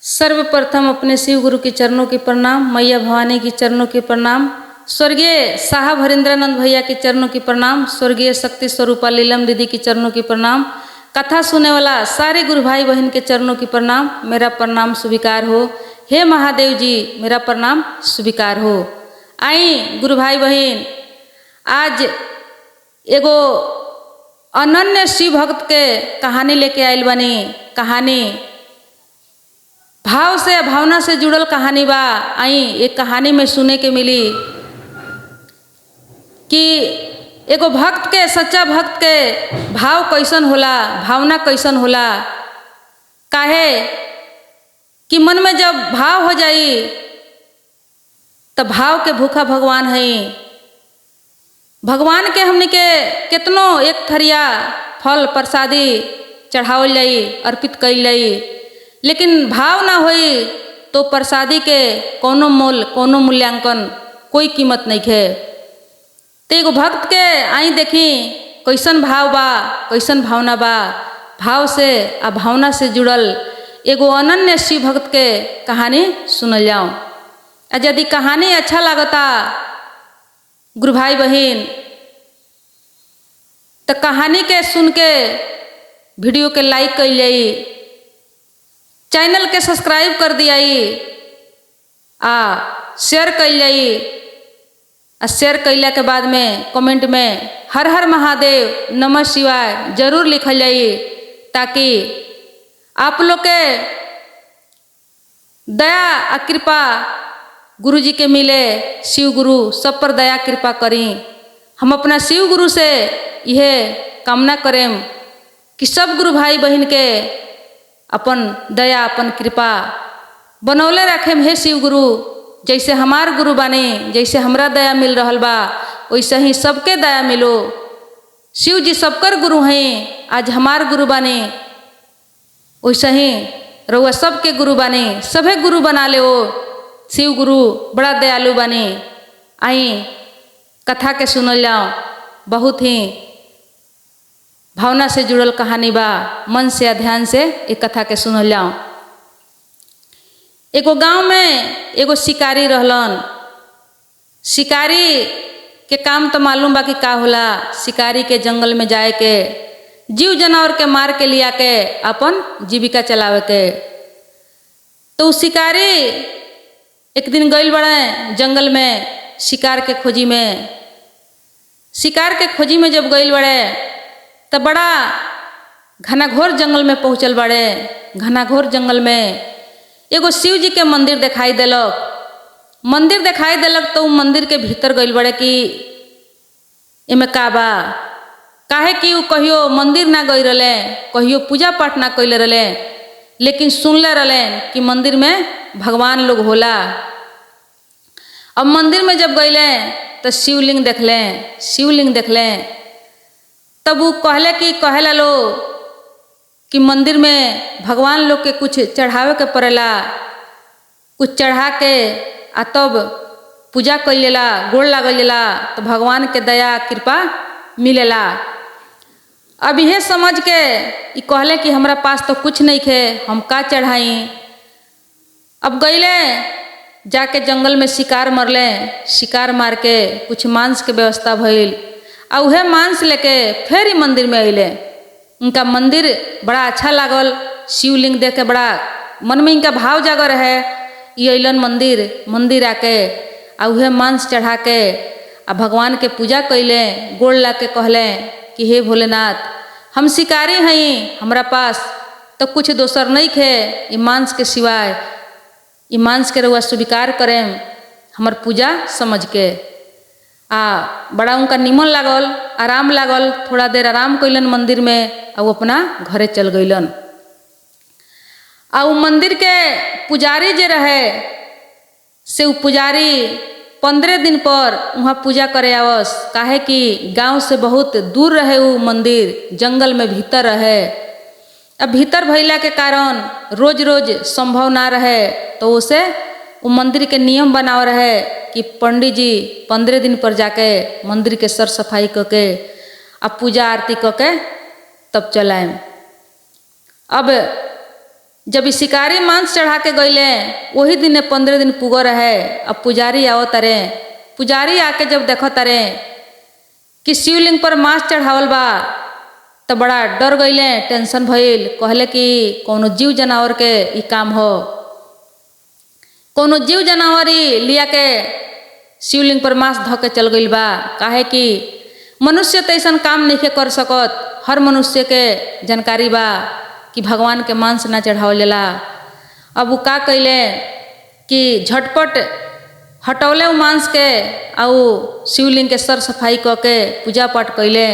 सर्वप्रथम अपने शिव गुरु के चरणों के प्रणाम, मैया भवानी की चरणों के प्रणाम, स्वर्गीय साहब हरिंद्रानंद भैया के चरणों की प्रणाम, स्वर्गीय शक्ति स्वरूपा लीलम दीदी की चरणों की प्रणाम, कथा सुनने वाला सारे गुरु भाई बहन के चरणों की प्रणाम। मेरा प्रणाम स्वीकार हो। हे महादेव जी, मेरा प्रणाम स्वीकार हो। आई गुरु भाई बहन, आज एगो अनन्य शिव भक्त के कहानी लेके आयल बनी। कहानी भाव से भावना से जुड़ल कहानी बा। आई एक कहानी में सुने के मिली कि एगो भक्त के, सच्चा भक्त के भाव कैसन होला, भावना कैसन होला। काहे कि मन में जब भाव हो जाई तब भाव के भूखा भगवान है। भगवान के हमने के कितनो एक थरिया फल प्रसादी चढ़ावल जाई, अर्पित कइल जाई, लेकिन भाव ना होई तो प्रसादी के कोनो मोल, कोनो मूल्यांकन, कोई कीमत नहीं है। तो एगो भक्त के आई देखी कैसन भाव बा, कैसन भावना बा। भाव से आ भावना से जुड़ल एगो अनन्य शिव भक्त के कहानी सुनल जाओ। यदि कहानी अच्छा लगता गुरु भाई बहन तो कहानी के सुन के वीडियो के लाइक कर जाई, चैनल के सब्सक्राइब कर दियाई, आ शेयर कर जाई। आ शेयर कैला के बाद में कमेंट में हर हर महादेव नमः शिवाय जरूर लिखल जाई, ताकि आप लोग के दया आ कृपा गुरु जी के मिले। शिव गुरु सब पर दया कृपा करी। हम अपना शिव गुरु से यह कामना करें कि सब गुरु भाई बहन के अपन दया, अपन कृपा बनौले रखें। हे शिव गुरु, जैसे हमार गुरु बानी, जैसे हमरा दया मिल रहल बा, वैसे ही सबके दया मिलो। शिव जी सबकर गुरु हैं, आज हमार गुरु बानी, वैसे ही रउआ सबके गुरु बानी, सभे गुरु बना ले। वो शिव गुरु बड़ा दयालु बानी। आई कथा के सुनल जाओ। बहुत ही भावना से जुड़ल कहानी बा। मन से ध्यान से एक कथा के सुनल जाओ। एगो गांव में एगो शिकारी रहलन। शिकारी के काम तो मालूम बा कि का होला। शिकारी के जंगल में जाए के, जीव जानवर के मार के लिया के अपन जीविका चलावे के। तो शिकारी एक दिन गइल बड़े जंगल में शिकार के खोजी में। शिकार के खोजी में जब गइल बड़े तो बड़ा घनाघोर जंगल में पहुँचल बड़े। घनाघोर जंगल में एगो शिव जी के मंदिर दिखाई दिलक। मंदिर दिखाई दिलक तो मंदिर के भीतर गइल बड़े कि एमे का बा। काहे कि वो कहियो मंदिर ना गई रहे, कहियो पूजा पाठ ना कैले रहे, लेकिन सुनले रहे कि मंदिर में भगवान लोग होला। अब मंदिर में जब गइले तो शिवलिंग देखले। शिवलिंग देखले तब वो कहले कि कहेला लो कि मंदिर में भगवान लोग के कुछ चढ़ावे के पड़ेला, कुछ चढ़ा के आ तब पूजा कैलेला, गोड़ लागल तो भगवान के दया कृपा मिलेला। अब यह समझ के ई कहले कि हमरा पास तो कुछ नहीं है, हम का चढ़ाई। अब गइले जाके जंगल में शिकार मरले। शिकार मार के कुछ मांस के व्यवस्था भइल, आ उहे मांस लेके फिर ही मंदिर में अइले। उनका मंदिर बड़ा अच्छा लागल। शिवलिंग देख के बड़ा मन में इनका भाव जागर है। ये अइलन मंदिर। मंदिर आके आ उहे मांस चढ़ा के आ भगवान के पूजा कैले। गोड़ ला के कहले कि हे भोलेनाथ, हम शिकारी हई, हमरा पास तो कुछ दोसर नहीं है ये मांस के सिवाय। ये मांस के रउआ स्वीकार करें हमर पूजा समझ के। आ बड़ा उनका निमन लागल, आराम लागल। थोड़ा देर आराम कैलन मंदिर में, आ वो अपना घरे चल गइलन। आ वो मंदिर के पुजारी जे रहे से वो पुजारी 15 दिन पर वहाँ पूजा करे आवस। काहे कि गांव से बहुत दूर रहे वो मंदिर, जंगल में भीतर रहे। अब भीतर भइला के कारण रोज रोज संभव ना रहे, तो उसे वो मंदिर के नियम बनाव रहे कि पंडित जी 15 दिन पर जाके मंदिर के सर सफाई करके अब पूजा आरती करके तब चलाएं। अब जब ई शिकारी मांस चढ़ा के गईले वही दिन 15 दिन पुग रहे। अब पुजारी आओ तरे, पुजारी आके जब देखो तरे कि शिवलिंग पर मांस चढ़ावल बा तो बड़ा डर गईले, टेंशन भइल। कहले कि कोनो जीव जनावर के ई काम हो, कोनो जीव जनावर ही लिया के शिवलिंग पर मांस धो के चल गईल बा। काहे कि मनुष्य तो ऐसा काम नहीं कर सकत। हर मनुष्य के जानकारी बा कि भगवान के मांस ना चढ़ावल जाला। अब वो का कैले कि झटपट हटौले उ मांस के आउ शिवलिंग के सर सफाई क के पूजा पाठ कैले।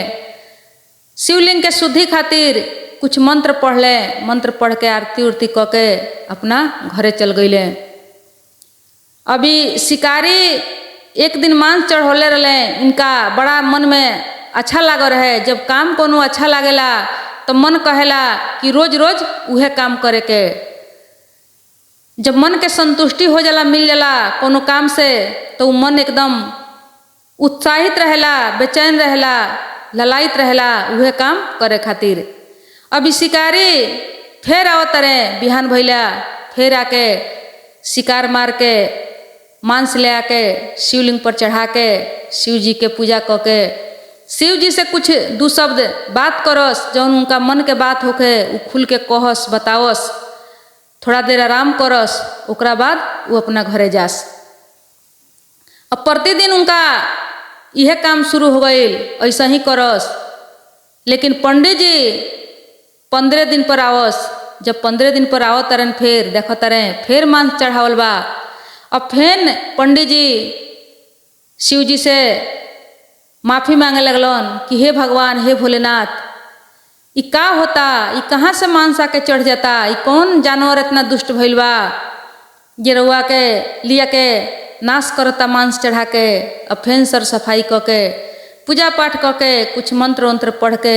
शिवलिंग के शुद्धि खातिर कुछ मंत्र पढ़ले, मंत्र पढ़ के आरती उरती क के अपना घरे चल गईले। अभी शिकारी एक दिन मांस चढ़ौले रहे, इनका बड़ा मन में अच्छा लाग रहे। जब काम कोनो अच्छा लागेला तो मन कहेला कि रोज रोज उहे काम करे के। जब मन के संतुष्टि हो जाला, मिल जाला कोनो काम से, तो मन एकदम उत्साहित रहेला, बेचैन रहेला, ललायित रहेला उहे काम करे खातिर। अभी शिकारी फिर आवत रहे, बिहान भइला फिर आके शिकार मार के मांस ले आके शिवलिंग पर चढ़ा के शिव जी के पूजा क के शिव जी से कुछ दू शब्द बात करस, जौन उनका मन के बात होके उ खुल के कहस, बतावस। थोड़ा देर आराम करस, ओकरा बाद वो अपना घरे जास। अब प्रतिदिन उनका यह काम शुरू हो गई, ऐसा ही करस। लेकिन पंडित जी 15 दिन पर आवस। जब 15 दिन पर आवत तरन फिर देख तरह फिर मांस चढ़ावल बा। अब फिर पंडित जी शिव जी से माफ़ी मांगे लगलन कि हे भगवान, हे भोलेनाथ, ई का होता, ई कहाँ से मांस आके चढ़ जाता, ई कौन जानवर इतना दुष्ट भइल बा जे रउआ के लिया के नाश करता मांस चढ़ा के। अब फिर सर सफाई क के पूजा पाठ क के कुछ मंत्र वंत्र पढ़ के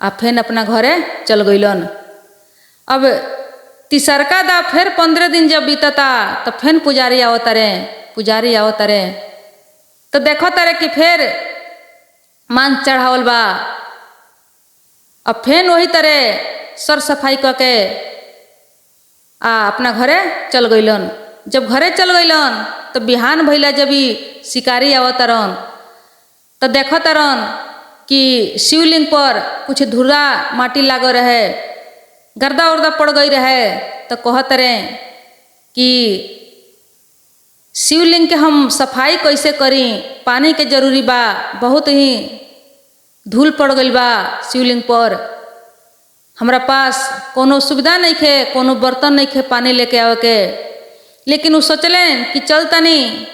आ फिर अपना घरे चल गईलन। अब तीसरका दा फिर 15 दिन जब बीतता तो फिर पुजारी आवत रहे तो देखो तारे कि फिर मांस चढ़ावल बा। अब फिर वही तरह सर सफाई क के अपना घरे चल गईलन। जब घरे चल गईलन तो बिहान भइला जब ही शिकारी आवत रन तो देखो तरन कि शिवलिंग पर कुछ धुरा माटी लाग रहे, गर्दा उर्दा पड़ गई रहे। तो कहत रहे कि शिवलिंग के हम सफाई कैसे करी, पानी के जरूरी बा, बहुत ही धूल पड़ गई बा शिवलिंग पर, हमरा पास कोनो सुविधा नहीं खे, कोनो बर्तन नहीं खे पानी लेके आवे के। लेकिन वो सोचलें कि चल तनी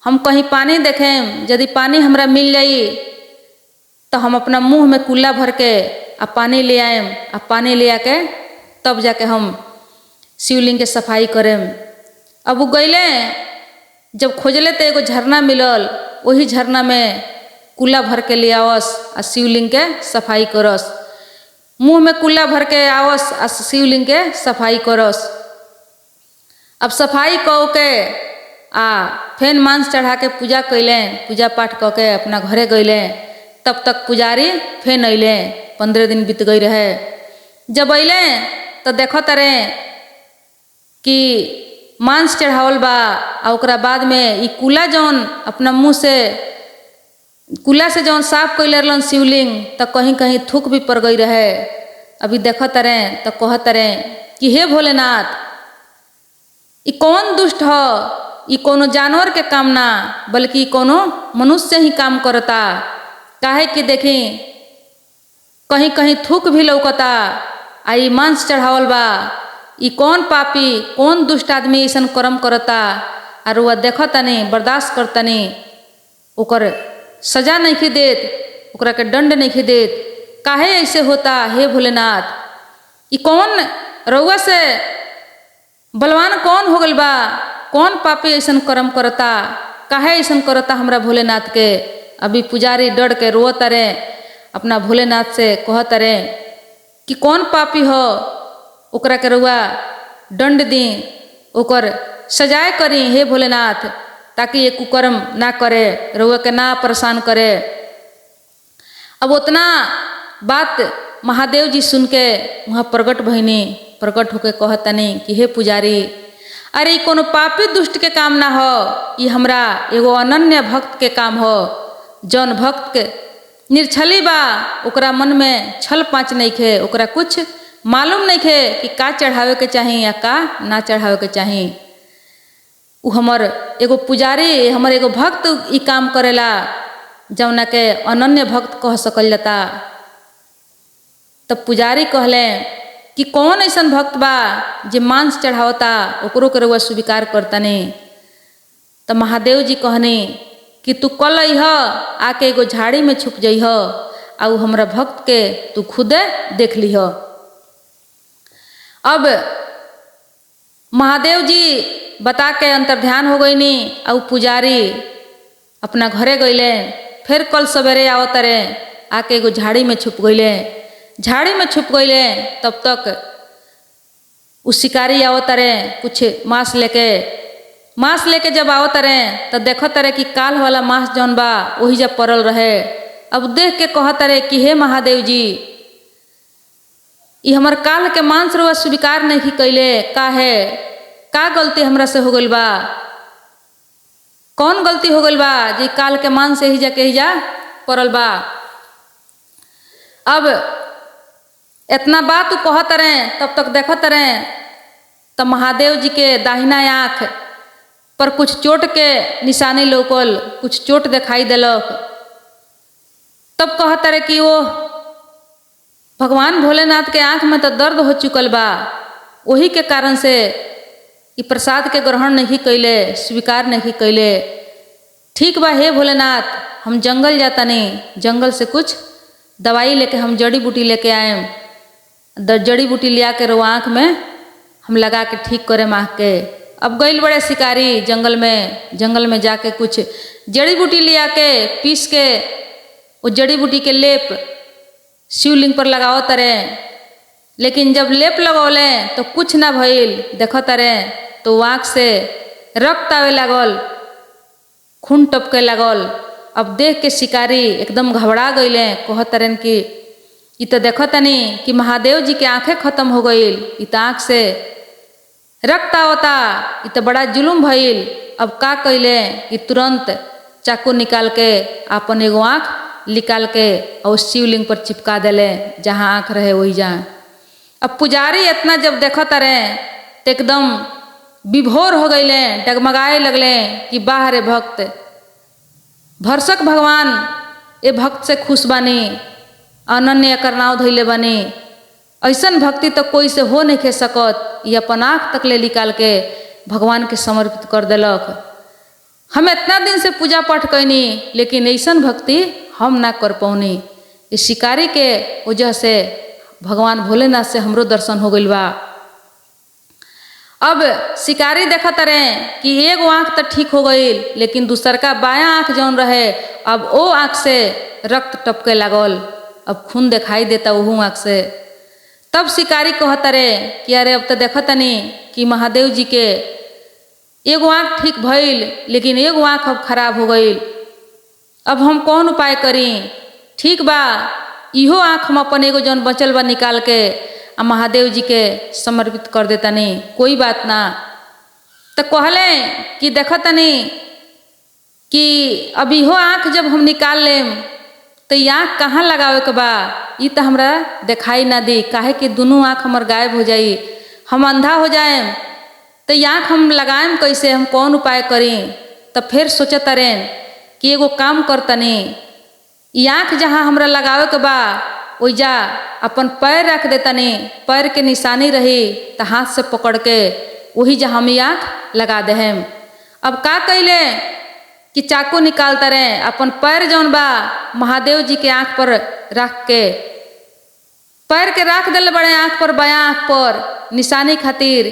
हम कहीं पानी देखें, यदि पानी हमरा मिल जाई तो हम अपना मुंह में कुल्ला भर के पानी ले आएम, पानी ले आके तब जाके हम शिवलिंग के सफाई करें। अब वो गईले, जब खोजले तो एगो झरना मिलल, वही झरना में कुल्ला भर के ले आवस आ शिवलिंग के सफाई करस। मुंह में कुल्ला भर के आवस आ शिवलिंग के सफाई करस। अब सफाई कऽ के फिर मांस चढ़ा के पूजा कैले, पूजा पाठ कऽ के अपना घरे गईले। तब तक पुजारी फिर अइले, 15 दिन बीत गई रहे। जब अइले तो देखो तारे कि मांस चढ़ावल बा आ ओकरा बाद में ई कुला जौन अपना मुंह से कुला से जौन साफ कैले रहलन शिवलिंग, तो कहीं कहीं थूक भी पड़ गई रहे। अभी देखो तारे तो कहत तारे कि हे भोलेनाथ, ई कौन दुष्ट हो, ई कोनो जानवर के काम ना बल्कि कोनो मनुष्य ही काम करता। काहे कि देखी कहीं कहीं थूक भी लौकता, आई मांस चढ़ावल बा, ई कौन पापी कौन दुष्ट आदमी ऐसा कर्म करता और वह देखतनी बर्दाश्त करतनी, ओकर सजा नहीं देत, ओकरा के दंड नहीं देत। काहे ऐसे होता हे भोलेनाथ, ई कौन रउआ से बलवान कौन हो गल बा, कौन पापी ऐसा कर्म करता, काहे ऐसा करता हमरा भोलेनाथ के। अभी पुजारी डर के रोत रहे, अपना भोलेनाथ से कहत रहे कि कौन पापी हो, ओकरा के रउआ दंड दी, ओकर सजाए करी हे भोलेनाथ, ताकि ये कुकर्म ना करे, रउआ के ना परेशान करे। अब उतना बात महादेव जी सुन के वहाँ प्रकट भइनी प्रकट होके कहतनी कि हे पुजारी, अरे कोनो पापी दुष्ट के काम ना हो, ये हमरा एगो अनन्य भक्त के काम हो। जौन भक्त के निर्छली बा, ओकरा मन में छल पाँच नहीं खे, ओकरा कुछ मालूम नहीं खे कि का चढ़ावे के चाही या का ना चढ़ावे के चाही। उ हमर एगो पुजारी, हमर एगो भक्त ई काम करेला, जौना के अनन्य भक्त कह सकल जाता। तब पुजारी कहले कि कौन ऐसन भक्त बा जे मांस चढ़ावता, ओकरो के रउआ स्वीकार करतनी। तब महादेव जी कहनी कि तू कल अइह, आके एगो झाड़ी में छुप जइह, आ हमरा भक्त के तू खुदे देख लिह। अब महादेव जी बता के अंतर्ध्यान हो गईनी, और पुजारी अपना घरे गईले। फिर कल सवेरे आवत रे, आके एगो झाड़ी में छुप गईले। झाड़ी में छुप गईले, तब तक उस शिकारी आवत रे कुछ मांस लेके जब आवत रे तब देखत रे कि काल वाला मांस जौन बा वही जब पड़ल रहे। अब देख के कहत रे कि हे महादेव जी, ई हमर काल के मांस रुआ स्वीकार नहीं कैले, का है, का गलती हमरा से हो गइल बा, कौन गलती हो गइल बा जे काल के मांस से ही जा पड़ल बा। अब इतना बात कहत रहे, तब तक देखत रहे, तब महादेव जी के दाहिना आँख पर कुछ चोट के निशानी लौकल, कुछ चोट दिखाई दिलक। तब कहत रहे कि वो भगवान भोलेनाथ के आँख में तो दर्द हो चुकल बा, वही के कारण से ई प्रसाद के ग्रहण नहीं कैले, स्वीकार नहीं कैले। ठीक बा हे भोलेनाथ, हम जंगल जातनी, जंगल से कुछ दवाई लेके हम जड़ी बूटी लेके आएम, जड़ी बूटी लिया के रो आँख में हम लगा के ठीक करे आँख के। अब गइल बड़े शिकारी जंगल में जाके कुछ जड़ी बूटी लिया के पीस के वो जड़ी बूटी के लेप शिवलिंग पर लगाओ तरे। लेकिन जब लेप लगौले तो कुछ ना भइल, देखो तरे तो आँख से रक्त आवे लागल, खून टपके लागल। अब देख के शिकारी एकदम घबरा गईले, कहत रहे कि ई तो देखो तनी कि महादेव जी के आंखें खत्म हो गईल, ई तो आँख से रक्त आवता, ई तो बड़ा जुलुम भइल। अब का कैले कि तुरंत चाकू निकाल के अपन एगो आँख निकाल के और शिवलिंग पर चिपका देले, जहाँ आँख रहे वही जहाँ। अब पुजारी इतना जब देखत रहे तो एकदम विभोर हो गईले, डगमगाए लगले कि बाहरे भक्त, भरसक भगवान ए भक्त से खुश बानी, अनन्य एकर नाव धैले बानी। ऐसन भक्ति तो कोई से हो नहीं खे सकत। ये अपन आँख तक ले निकाल के भगवान के समर्पित कर देलक। हम इतना दिन से पूजा पाठ कैनी, लेकिन ऐसन भक्ति हम ना कर पौनी। इस शिकारी के वजह से भगवान भोलेनाथ से हमरो दर्शन हो गइल बा। अब शिकारी देखत रहे कि एगो आँख तो ठीक हो गई, लेकिन दूसर का बायां आँख जौन रहे अब वो आँख से रक्त टपके लागल, अब खून दिखाई देता वह आँख से। तब शिकारी कहत रहे कि अरे अब तो देखत नहीं कि महादेव जी के एगो आँख ठीक भइल, लेकिन एगो आँख अब खराब हो गई। अब हम कौन उपाय करी? ठीक बा, इहो आँख हम अपन एगो जौन बचल बा निकाल के आ महादेव जी के समर्पित कर देता नहीं, कोई बात ना। तो कहले कि देखता नहीं कि अब इहो आँख जब हम निकाल लेम तो ये आँख कहाँ लगावे के बा, ये तो हमरा दिखाई ना दी, काहे कि दोनों आँख हमर गायब हो जाई, हम अंधा हो जाएम। तो ये आँख हम लगाएम कैसे, हम कौन उपाय करी? तब फिर सोचता रहें कि एगो काम करतनी, ये आँख जहाँ हमरा लगावे के बा ओइजा अपन पैर रख देतनी, पैर के निशानी रही तो हाथ से पकड़ के वही जहाँ हम आँख लगा देहम। अब का कैले कि चाकू निकालता रहे, अपन पैर जौन बा महादेव जी के आँख पर रख के, पैर के रख दिले बड़े आँख पर, बायां आँख पर निशानी खातिर,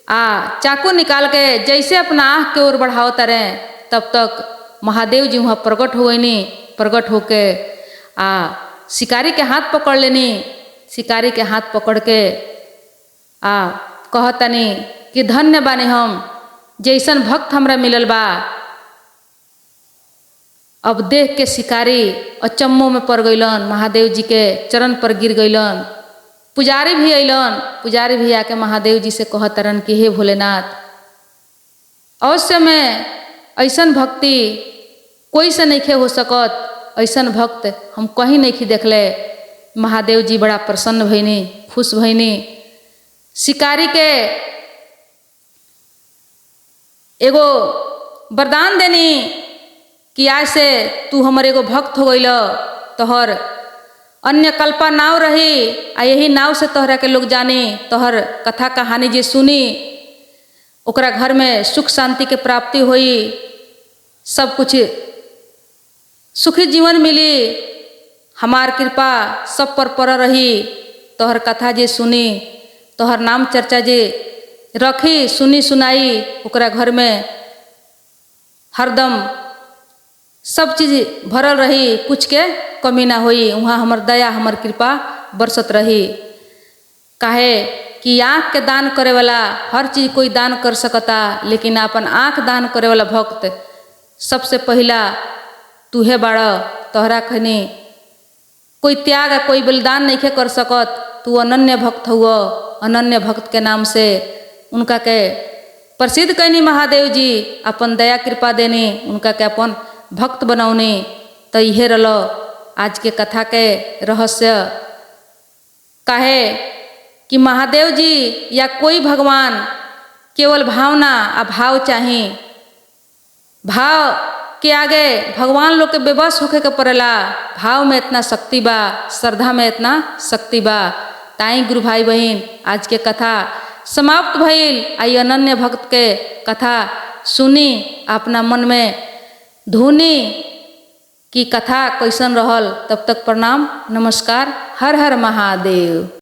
आ चाकू निकाल के जैसे अपना आँख के ओर बढ़ावता रहे, तब तक महादेव जी वहाँ प्रकट हो गईनी। प्रकट होके आ शिकारी के हाथ पकड़ लेनी, शिकारी के हाथ पकड़ के आ कहतनी कि धन्य बानी हम, जैसन भक्त हमरा मिलल बा। अब देख के शिकारी अचम्मो में पड़ गईलन, महादेव जी के चरण पर गिर गईलन, पुजारी भी अइलन। पुजारी भी आके महादेव जी से कहतरन कि हे भोलेनाथ, अवश्य में ऐसन भक्ति कोई से नहीं हो सकत, ऐसन भक्त हम कहीं नहीं देखले। महादेव जी बड़ा प्रसन्न भइनी, खुश भइनी। शिकारी के एगो वरदान देनी कि आज से तू हमर एगो भक्त हो गइल। तोहर अन्य कल्पा नाव रही आ यही नाव से तोहरा के लोग जानी। तोहर कथा कहानी जे सुनी ओकरा घर में सुख शांति के प्राप्ति हुई, सब कुछ सुखी जीवन मिली। हमार कृपा सब पर रही। तोहर कथा जे सुनी, तोहर नाम चर्चा जे रखी सुनी सुनाई, ओकरा घर में हरदम सब चीज़ भरल रही, कुछ के कमी ना होई। वहाँ हमर दया हमर कृपा बरसत रही। काहे कि आँख के दान करे वाला हर चीज़ कोई दान कर सकता, लेकिन अपन आँख दान करे वाला भक्त सबसे पहला तूहे बाड़। तोहरा खनी कोई त्याग कोई बलिदान नहीं कर सकत। तू अनन्य भक्त हुआ। अनन्य भक्त के नाम से उनका के प्रसिद्ध कैनी महादेव जी। अपन दया कृपा देनी, उनका के अपन भक्त बनौनी। तो यह रलो आज के कथा के रहस्य। काहे कि महादेव जी या कोई भगवान केवल भावना आ भाव चाहिए। भाव के आगे भगवान लोग के बेबस होके के पड़ेला। भाव में इतना शक्ति बा, श्रद्धा में इतना शक्ति बा। ताई गुरु भाई बहन आज के कथा समाप्त भइल। आई अनन्य भक्त के कथा सुनी, अपना मन में धुनी कि कथा कैसन रहल। तब तक प्रणाम, नमस्कार, हर हर महादेव।